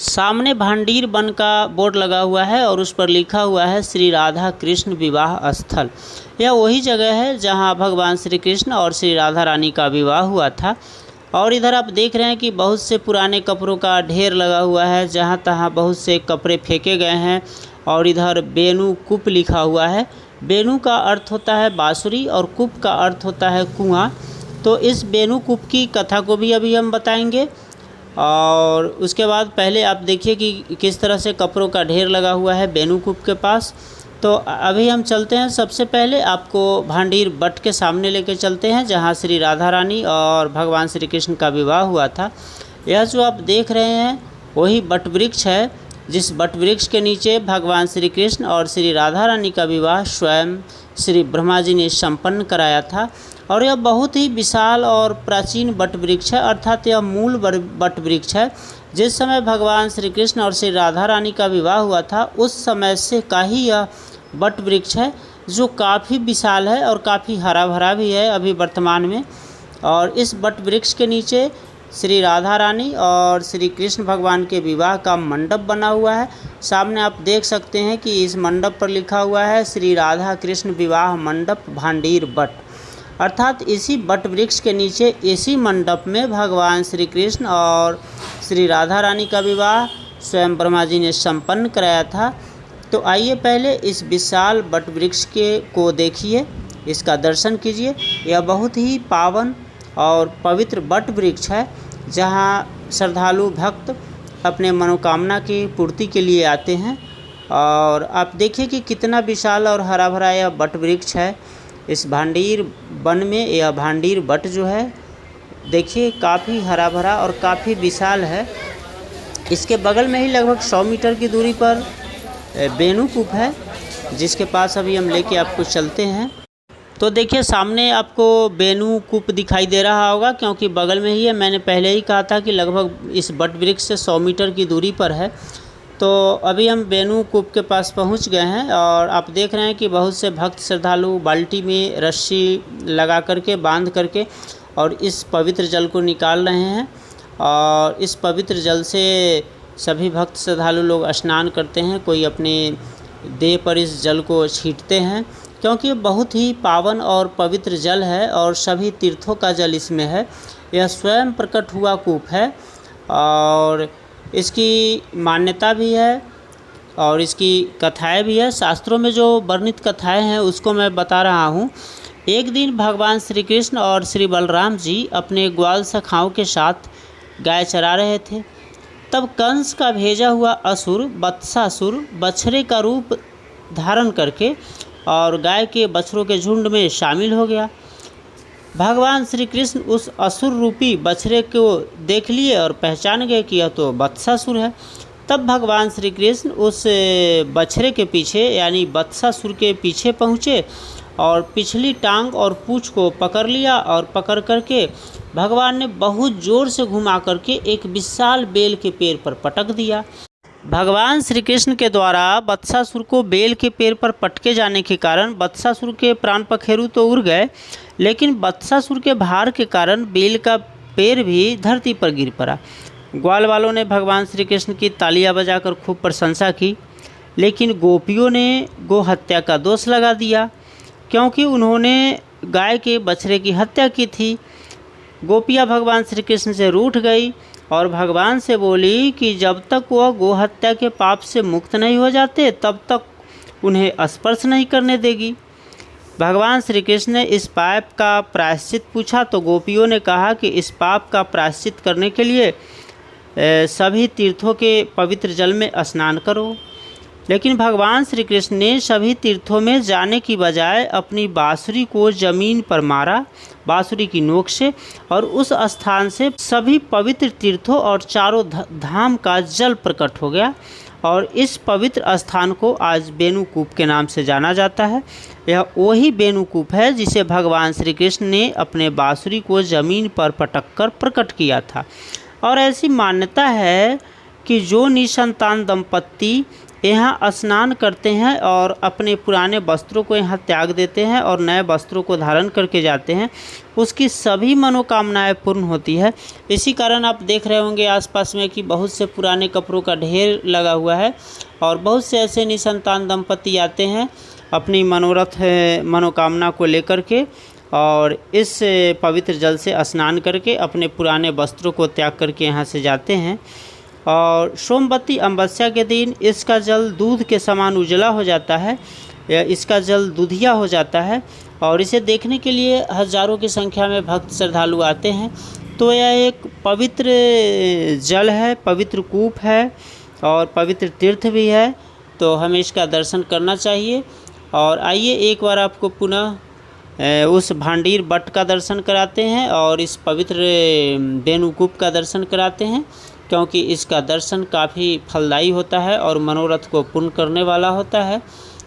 सामने भांडीर वन का बोर्ड लगा हुआ है और उस पर लिखा हुआ है श्री राधा कृष्ण विवाह स्थल। यह वही जगह है जहां भगवान श्री कृष्ण और श्री राधा रानी का विवाह हुआ था। और इधर आप देख रहे हैं कि बहुत से पुराने कपड़ों का ढेर लगा हुआ है, जहां तहां बहुत से कपड़े फेंके गए हैं। और इधर बेनू कूप लिखा हुआ है। बेनू का अर्थ होता है बाँसुरी और कूप का अर्थ होता है कुआं। तो इस बेनू कूप की कथा को भी अभी हम बताएंगे। और उसके बाद पहले आप देखिए कि किस तरह से कपड़ों का ढेर लगा हुआ है बेनू कूप के पास। तो अभी हम चलते हैं, सबसे पहले आपको भांडीर बट के सामने लेके चलते हैं जहां श्री राधा रानी और भगवान श्री कृष्ण का विवाह हुआ था। यह जो आप देख रहे हैं वही बट वृक्ष है, जिस बट वृक्ष के नीचे भगवान श्री कृष्ण और श्री राधा रानी का विवाह स्वयं श्री ब्रह्मा जी ने संपन्न कराया था। और यह बहुत ही विशाल और प्राचीन बट वृक्ष है, अर्थात यह मूल बट वृक्ष है। जिस समय भगवान श्री कृष्ण और श्री राधा रानी का विवाह हुआ था उस समय से का ही यह बट वृक्ष है, जो काफ़ी विशाल है और काफ़ी हरा भरा भी है अभी वर्तमान में। और इस बट वृक्ष के नीचे श्री राधा रानी और श्री कृष्ण भगवान के विवाह का मंडप बना हुआ है। सामने आप देख सकते हैं कि इस मंडप पर लिखा हुआ है श्री राधा कृष्ण विवाह मंडप भांडीर बट, अर्थात इसी बट वृक्ष के नीचे इसी मंडप में भगवान श्री कृष्ण और श्री राधा रानी का विवाह स्वयं ब्रह्मा जी ने संपन्न कराया था। तो आइए पहले इस विशाल बट वृक्ष को देखिए, इसका दर्शन कीजिए। यह बहुत ही पावन और पवित्र बट वृक्ष है जहां श्रद्धालु भक्त अपने मनोकामना की पूर्ति के लिए आते हैं। और आप देखिए कि कितना विशाल और हरा भरा यह बट वृक्ष है। इस भांडीर वन में यह भांडीर बट जो है देखिए काफ़ी हरा भरा और काफ़ी विशाल है। इसके बगल में ही लगभग 100 मीटर की दूरी पर बेनू कूप है, जिसके पास अभी हम लेके आपको चलते हैं। तो देखिए सामने आपको बेनू कूप दिखाई दे रहा होगा, क्योंकि बगल में ही है। मैंने पहले ही कहा था कि लगभग इस बट वृक्ष से 100 मीटर की दूरी पर है। तो अभी हम बेनू कूप के पास पहुंच गए हैं और आप देख रहे हैं कि बहुत से भक्त श्रद्धालु बाल्टी में रस्सी लगा करके बांध करके और इस पवित्र जल को निकाल रहे हैं। और इस पवित्र जल से सभी भक्त श्रद्धालु लोग स्नान करते हैं, कोई अपने देह पर इस जल को छींटते हैं, क्योंकि ये बहुत ही पावन और पवित्र जल है और सभी तीर्थों का जल इसमें है। यह स्वयं प्रकट हुआ कूप है और इसकी मान्यता भी है और इसकी कथाएं भी है। शास्त्रों में जो वर्णित कथाएं हैं उसको मैं बता रहा हूँ। एक दिन भगवान श्री कृष्ण और श्री बलराम जी अपने ग्वाल सखाओं के साथ गाय चरा रहे थे। तब कंस का भेजा हुआ असुर वत्सासुर बछड़े का रूप धारण करके और गाय के बछड़ों के झुंड में शामिल हो गया। भगवान श्री कृष्ण उस असुर रूपी बछड़े को देख लिए और पहचान गए कि यह तो वत्सासुर है। तब भगवान श्री कृष्ण उस बछड़े के पीछे यानी वत्सासुर के पीछे पहुँचे और पिछली टांग और पूँछ को पकड़ लिया और पकड़ करके भगवान ने बहुत ज़ोर से घुमा करके एक विशाल बेल के पेड़ पर पटक दिया। भगवान श्री कृष्ण के द्वारा वत्सासुर को बेल के पेड़ पर पटके जाने के कारण वत्सासुर के प्राण पखेरु तो उड़ गए, लेकिन वत्सासुर के भार के कारण बेल का पेड़ भी धरती पर गिर पड़ा। ग्वाल वालों ने भगवान श्री कृष्ण की तालियां बजाकर खूब प्रशंसा की, लेकिन गोपियों ने गो हत्या का दोष लगा दिया, क्योंकि उन्होंने गाय के बछड़े की हत्या की थी। गोपियाँ भगवान श्री कृष्ण से रूठ गई और भगवान से बोली कि जब तक वह गो हत्या के पाप से मुक्त नहीं हो जाते तब तक उन्हें स्पर्श नहीं करने देगी। भगवान श्री कृष्ण ने इस पाप का प्रायश्चित पूछा तो गोपियों ने कहा कि इस पाप का प्रायश्चित करने के लिए सभी तीर्थों के पवित्र जल में स्नान करो। लेकिन भगवान श्री कृष्ण ने सभी तीर्थों में जाने की बजाय अपनी बाँसुरी को जमीन पर मारा, बाँसुरी की नोक से, और उस स्थान से सभी पवित्र तीर्थों और चारों धाम का जल प्रकट हो गया। और इस पवित्र स्थान को आज बेनू कूप के नाम से जाना जाता है। यह वही बेनू कूप है जिसे भगवान श्री कृष्ण ने अपने बाँसुरी को जमीन पर पटक कर प्रकट किया था। और ऐसी मान्यता है कि जो निसंतान दंपत्ति यहाँ स्नान करते हैं और अपने पुराने वस्त्रों को यहाँ त्याग देते हैं और नए वस्त्रों को धारण करके जाते हैं, उसकी सभी मनोकामनाएं पूर्ण होती है। इसी कारण आप देख रहे होंगे आसपास में कि बहुत से पुराने कपड़ों का ढेर लगा हुआ है और बहुत से ऐसे निसंतान दंपत्ति आते हैं अपनी मनोकामना को लेकर के और इस पवित्र जल से स्नान करके अपने पुराने वस्त्रों को त्याग करके यहाँ से जाते हैं। और सोमवती अमावस्या के दिन इसका जल दूध के समान उजला हो जाता है, इसका जल दूधिया हो जाता है और इसे देखने के लिए हज़ारों की संख्या में भक्त श्रद्धालु आते हैं। तो यह एक पवित्र जल है, पवित्र कूप है और पवित्र तीर्थ भी है, तो हमें इसका दर्शन करना चाहिए। और आइए एक बार आपको पुनः उस भांडीर बट का दर्शन कराते हैं और इस पवित्र बेनुकूप का दर्शन कराते हैं, क्योंकि इसका दर्शन काफ़ी फलदायी होता है और मनोरथ को पूर्ण करने वाला होता है।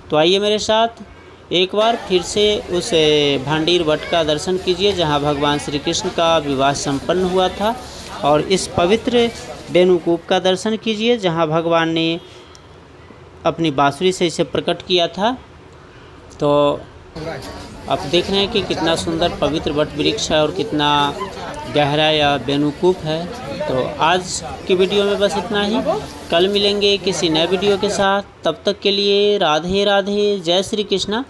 तो आइए मेरे साथ एक बार फिर से उस भांडीर बट का दर्शन कीजिए जहां भगवान श्री कृष्ण का विवाह संपन्न हुआ था, और इस पवित्र बेनुकूप का दर्शन कीजिए जहां भगवान ने अपनी बांसुरी से इसे प्रकट किया था। तो आप देख रहे हैं कि कितना सुंदर पवित्र वट वृक्ष है और कितना गहरा यह बेनुकूप है। तो आज की वीडियो में बस इतना ही, कल मिलेंगे किसी नए वीडियो के साथ। तब तक के लिए राधे राधे, जय श्री कृष्णा।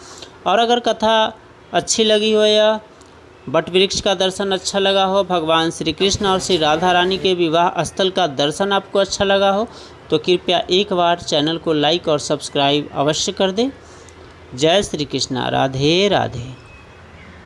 और अगर कथा अच्छी लगी हो या वट वृक्ष का दर्शन अच्छा लगा हो, भगवान श्री कृष्ण और श्री राधा रानी के विवाह स्थल का दर्शन आपको अच्छा लगा हो, तो कृपया एक बार चैनल को लाइक और सब्सक्राइब अवश्य कर दें। जय श्री कृष्णा, राधे राधे।